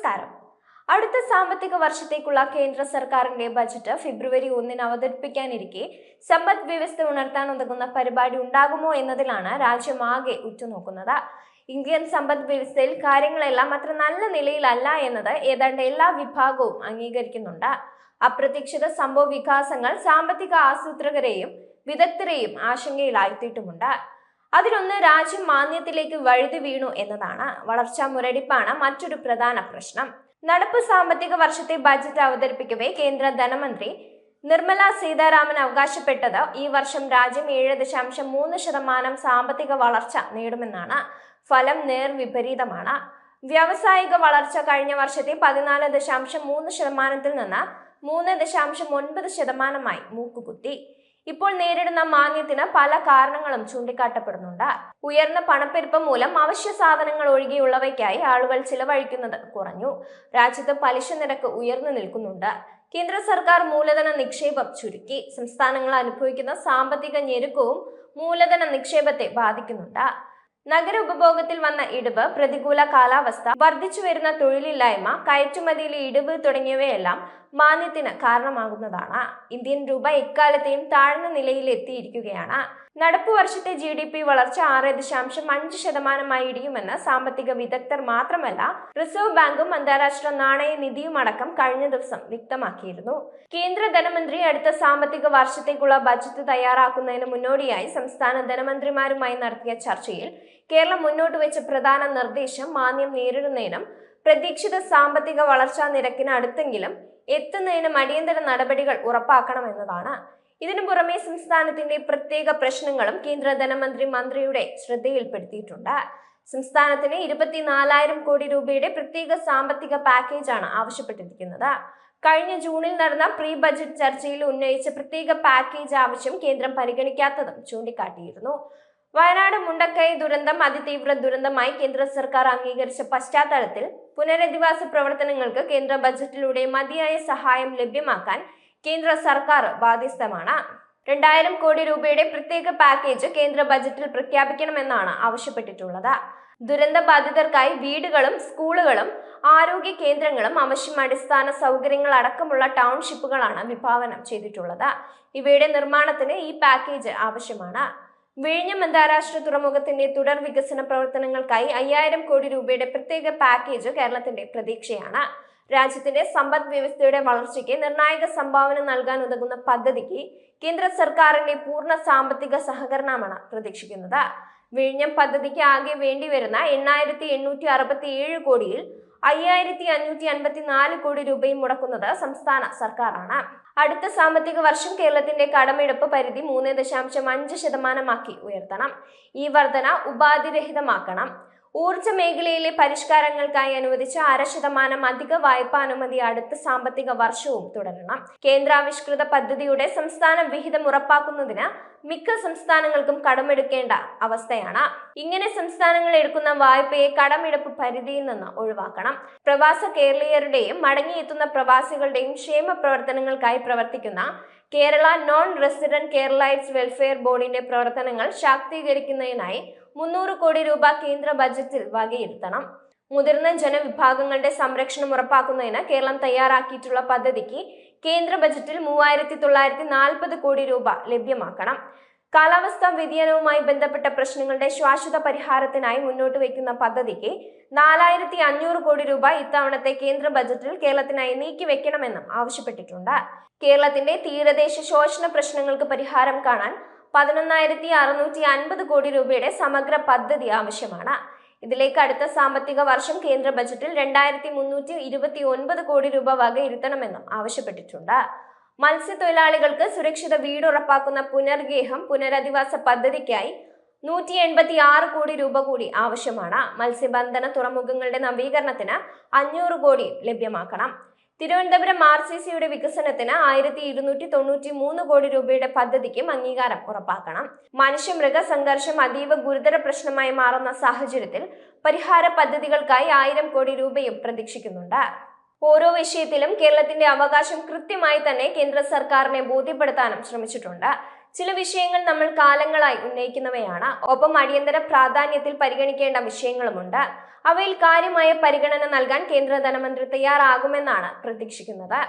നമസ്കാരം. അടുത്ത സാമ്പത്തിക വർഷത്തേക്കുള്ള കേന്ദ്ര സർക്കാരിന്റെ ബജറ്റ് ഫെബ്രുവരി 1 അവതരിപ്പിക്കാനിരിക്കെ സമ്പദ് വ്യവസ്ഥ ഉണർത്താൻ ഉതകുന്ന പരിപാടി ഉണ്ടാകുമോ എന്നതിലാണ് രാജ്യമാകെ ഉറ്റുനോക്കുന്നത്. ഇന്ത്യൻ സമ്പദ് വ്യവസ്ഥയിൽ കാര്യങ്ങളെല്ലാം അത്ര നല്ല നിലയിലല്ല എന്നത് ഏതാണ്ട് എല്ലാ വിഭാഗവും അംഗീകരിക്കുന്നുണ്ട്. അപ്രതീക്ഷിത സംഭവ വികാസങ്ങൾ സാമ്പത്തിക ആസൂത്രകരെയും വിദഗ്ധരെയും ആശങ്കയിലാഴ്ത്തിയിട്ടുമുണ്ട്. അതിലൊന്ന് രാജ്യം മാന്ദ്യത്തിലേക്ക് വഴുതി വീണു എന്നതാണ്. വളർച്ചാ മുരടിപ്പാണ് മറ്റൊരു പ്രധാന പ്രശ്നം. നടപ്പ് സാമ്പത്തിക വർഷത്തെ ബജറ്റ് അവതരിപ്പിക്കവേ കേന്ദ്ര ധനമന്ത്രി നിർമ്മല സീതാരാമൻ അവകാശപ്പെട്ടത് ഈ വർഷം രാജ്യം 7.3% സാമ്പത്തിക വളർച്ച നേടുമെന്നാണ്. ഫലം നേർവിപരീതമാണ്. വ്യാവസായിക വളർച്ച കഴിഞ്ഞ വർഷത്തെ 14.3% നിന്ന് 3.9% മൂക്കുകുത്തി. ഇപ്പോൾ നേരിടുന്ന മാന്ദ്യത്തിന് പല കാരണങ്ങളും ചൂണ്ടിക്കാട്ടപ്പെടുന്നുണ്ട്. ഉയർന്ന പണപ്പെരുപ്പം മൂലം അവശ്യ സാധനങ്ങൾ ഒഴികെയുള്ളവയ്ക്കായി ആളുകൾ ചിലവഴിക്കുന്നത് കുറഞ്ഞു. രാജ്യത്ത് പലിശ നിരക്ക് ഉയർന്നു നിൽക്കുന്നുണ്ട്. കേന്ദ്ര സർക്കാർ മൂലധന നിക്ഷേപം ചുരുക്കി. സംസ്ഥാനങ്ങൾ അനുഭവിക്കുന്ന സാമ്പത്തിക ഞെരുക്കവും മൂലധന നിക്ഷേപത്തെ ബാധിക്കുന്നുണ്ട്. നഗര ഉപഭോഗത്തിൽ വന്ന ഇടിവ്, പ്രതികൂല കാലാവസ്ഥ, വർദ്ധിച്ചു വരുന്ന തൊഴിലില്ലായ്മ, കയറ്റുമതിയിലെ ഇടിവ് തുടങ്ങിയവയെല്ലാം മാന്ദ്യത്തിന് കാരണമാകുന്നതാണ്. ഇന്ത്യൻ രൂപ എക്കാലത്തെയും താഴ്ന്ന നിലയിൽ എത്തിയിരിക്കുകയാണ്. നടപ്പു വർഷത്തെ GDP വളർച്ച 6.5% ഇടിയുമെന്ന് സാമ്പത്തിക വിദഗ്ധർ മാത്രമല്ല റിസർവ് ബാങ്കും അന്താരാഷ്ട്ര നാണയ നിധിയും അടക്കം കഴിഞ്ഞ ദിവസം വ്യക്തമാക്കിയിരുന്നു. കേന്ദ്ര ധനമന്ത്രി അടുത്ത സാമ്പത്തിക വർഷത്തേക്കുള്ള ബജറ്റ് തയ്യാറാക്കുന്നതിന് മുന്നോടിയായി സംസ്ഥാന ധനമന്ത്രിമാരുമായി നടത്തിയ ചർച്ചയിൽ കേരളം മുന്നോട്ട് വെച്ച പ്രധാന നിർദ്ദേശം മാന്ദ്യം നേരിടുന്നതിനും പ്രതീക്ഷിത സാമ്പത്തിക വളർച്ചാ നിരക്കിന് അടുത്തെങ്കിലും എത്തുന്നതിനും അടിയന്തര നടപടികൾ ഉറപ്പാക്കണമെന്നതാണ്. ഇതിനു പുറമെ സംസ്ഥാനത്തിന്റെ പ്രത്യേക പ്രശ്നങ്ങളും കേന്ദ്ര മന്ത്രിയുടെ ശ്രദ്ധയിൽപ്പെടുത്തിയിട്ടുണ്ട്. സംസ്ഥാനത്തിന് 24,000 കോടി രൂപയുടെ പ്രത്യേക സാമ്പത്തിക പാക്കേജാണ് ആവശ്യപ്പെട്ടിരിക്കുന്നത്. കഴിഞ്ഞ ജൂണിൽ നടന്ന പ്രീ ബജറ്റ് ചർച്ചയിൽ ഉന്നയിച്ച പ്രത്യേക പാക്കേജ് ആവശ്യം കേന്ദ്രം പരിഗണിക്കാത്തതും ചൂണ്ടിക്കാട്ടിയിരുന്നു. വയനാട് മുണ്ടക്കൈ ദുരന്തം അതിതീവ്ര ദുരന്തമായി കേന്ദ്ര സർക്കാർ അംഗീകരിച്ച പശ്ചാത്തലത്തിൽ പുനരധിവാസ പ്രവർത്തനങ്ങൾക്ക് കേന്ദ്ര ബജറ്റിലൂടെ മതിയായ സഹായം ലഭ്യമാക്കാൻ കേന്ദ്ര സർക്കാർ ബാധ്യസ്ഥമാണ്. 2,000 കോടി രൂപയുടെ പ്രത്യേക പാക്കേജ് കേന്ദ്ര ബജറ്റിൽ പ്രഖ്യാപിക്കണമെന്നാണ് ആവശ്യപ്പെട്ടിട്ടുള്ളത്. ദുരന്ത ബാധിതർക്കായി വീടുകളും സ്കൂളുകളും ആരോഗ്യ കേന്ദ്രങ്ങളും അവശ്യം അടിസ്ഥാന സൗകര്യങ്ങൾ അടക്കമുള്ള ടൗൺഷിപ്പുകളാണ് വിഭാവനം ചെയ്തിട്ടുള്ളത്. ഇവയുടെ നിർമ്മാണത്തിന് ഈ പാക്കേജ് ആവശ്യമാണ്. വിഴിഞ്ഞം അന്താരാഷ്ട്ര തുറമുഖത്തിന്റെ തുടർ വികസന പ്രവർത്തനങ്ങൾക്കായി 5,000 കോടി രൂപയുടെ പ്രത്യേക പാക്കേജ് കേരളത്തിന്റെ പ്രതീക്ഷയാണ്. രാജ്യത്തിന്റെ സമ്പദ് വ്യവസ്ഥയുടെ വളർച്ചയ്ക്ക് നിർണായക സംഭാവന നൽകാൻ ഉതകുന്ന പദ്ധതിക്ക് കേന്ദ്ര സർക്കാരിന്റെ പൂർണ്ണ സാമ്പത്തിക സഹകരണമാണ് പ്രതീക്ഷിക്കുന്നത്. വിഴിഞ്ഞം പദ്ധതിക്ക് ആകെ വേണ്ടിവരുന്ന 8,867 കോടിയിൽ 5,554 കോടി രൂപയും മുടക്കുന്നത് സംസ്ഥാന സർക്കാരാണ്. അടുത്ത സാമ്പത്തിക വർഷം കേരളത്തിന്റെ കടമെടുപ്പ് പരിധി 3.5% ഉയർത്തണം. ഈ വർധന ഉപാധിരഹിതമാക്കണം. ഊർജ മേഖലയിലെ പരിഷ്കാരങ്ങൾക്കായി അനുവദിച്ച 0.5% അധിക വായ്പാ അനുമതി അടുത്ത സാമ്പത്തിക വർഷവും തുടരണം. കേന്ദ്രാവിഷ്കൃത പദ്ധതിയുടെ സംസ്ഥാന വിഹിതം ഉറപ്പാക്കുന്നതിന് മിക്ക സംസ്ഥാനങ്ങൾക്കും കടമെടുക്കേണ്ട അവസ്ഥയാണ്. ഇങ്ങനെ സംസ്ഥാനങ്ങൾ എടുക്കുന്ന വായ്പയെ കടമെടുപ്പ് പരിധിയിൽ നിന്ന് ഒഴിവാക്കണം. പ്രവാസ കേരളീയരുടെയും മടങ്ങിയെത്തുന്ന പ്രവാസികളുടെയും ക്ഷേമ പ്രവർത്തനങ്ങൾക്കായി പ്രവർത്തിക്കുന്ന Kerala non resident Keralites welfare ബോർഡിന്റെ പ്രവർത്തനങ്ങൾ ശാക്തീകരിക്കുന്നതിനായി 300 കോടി രൂപ കേന്ദ്ര ബജറ്റിൽ വകയിരുത്തണം. മുതിർന്ന ജനവിഭാഗങ്ങളുടെ സംരക്ഷണം ഉറപ്പാക്കുന്നതിന് കേരളം തയ്യാറാക്കിയിട്ടുള്ള പദ്ധതിക്ക് കേന്ദ്ര ബജറ്റിൽ 3,940 കോടി രൂപ ലഭ്യമാക്കണം. കാലാവസ്ഥാ വ്യതിയാനവുമായി ബന്ധപ്പെട്ട പ്രശ്നങ്ങളുടെ ശാശ്വത പരിഹാരത്തിനായി മുന്നോട്ട് വയ്ക്കുന്ന പദ്ധതിക്ക് 4,500 കോടി രൂപ ഇത്തവണത്തെ കേന്ദ്ര ബജറ്റിൽ കേരളത്തിനായി നീക്കിവെക്കണമെന്നും ആവശ്യപ്പെട്ടിട്ടുണ്ട്. കേരളത്തിന്റെ തീരദേശ ശോഷണ പ്രശ്നങ്ങൾക്ക് പരിഹാരം കാണാൻ 11,650 കോടി രൂപയുടെ സമഗ്ര പദ്ധതി ആവശ്യമാണ്. ഇതിലേക്ക് അടുത്ത സാമ്പത്തിക വർഷം കേന്ദ്ര ബജറ്റിൽ 2,329 കോടി രൂപ വകയിരുത്തണമെന്നും ആവശ്യപ്പെട്ടിട്ടുണ്ട്. മത്സ്യത്തൊഴിലാളികൾക്ക് സുരക്ഷിത വീട് ഉറപ്പാക്കുന്ന പുനർഗേഹം പുനരധിവാസ പദ്ധതിക്കായി 186 കോടി രൂപ കൂടി ആവശ്യമാണ്. മത്സ്യബന്ധന തുറമുഖങ്ങളുടെ നവീകരണത്തിന് 500 കോടി ലഭ്യമാക്കണം. തിരുവനന്തപുരം RCCയുടെ വികസനത്തിന് 1,293 കോടി രൂപയുടെ പദ്ധതിക്കും അംഗീകാരം ഉറപ്പാക്കണം. മനുഷ്യമൃഗ സംഘർഷം അതീവ ഗുരുതര പ്രശ്നമായി മാറുന്ന സാഹചര്യത്തിൽ പരിഹാര പദ്ധതികൾക്കായി 1,000 കോടി രൂപയും പ്രതീക്ഷിക്കുന്നുണ്ട്. ഓരോ വിഷയത്തിലും കേരളത്തിന്റെ അവകാശം കൃത്യമായി തന്നെ കേന്ദ്ര സർക്കാരിനെ ബോധ്യപ്പെടുത്താനും ശ്രമിച്ചിട്ടുണ്ട്. ചില വിഷയങ്ങൾ നമ്മൾ കാലങ്ങളായി ഉന്നയിക്കുന്നവയാണ്. ഒപ്പം അടിയന്തര പ്രാധാന്യത്തിൽ പരിഗണിക്കേണ്ട വിഷയങ്ങളുമുണ്ട്. അവയിൽ കാര്യമായ പരിഗണന നൽകാൻ കേന്ദ്ര ധനമന്ത്രി തയ്യാറാകുമെന്നാണ് പ്രതീക്ഷിക്കുന്നത്.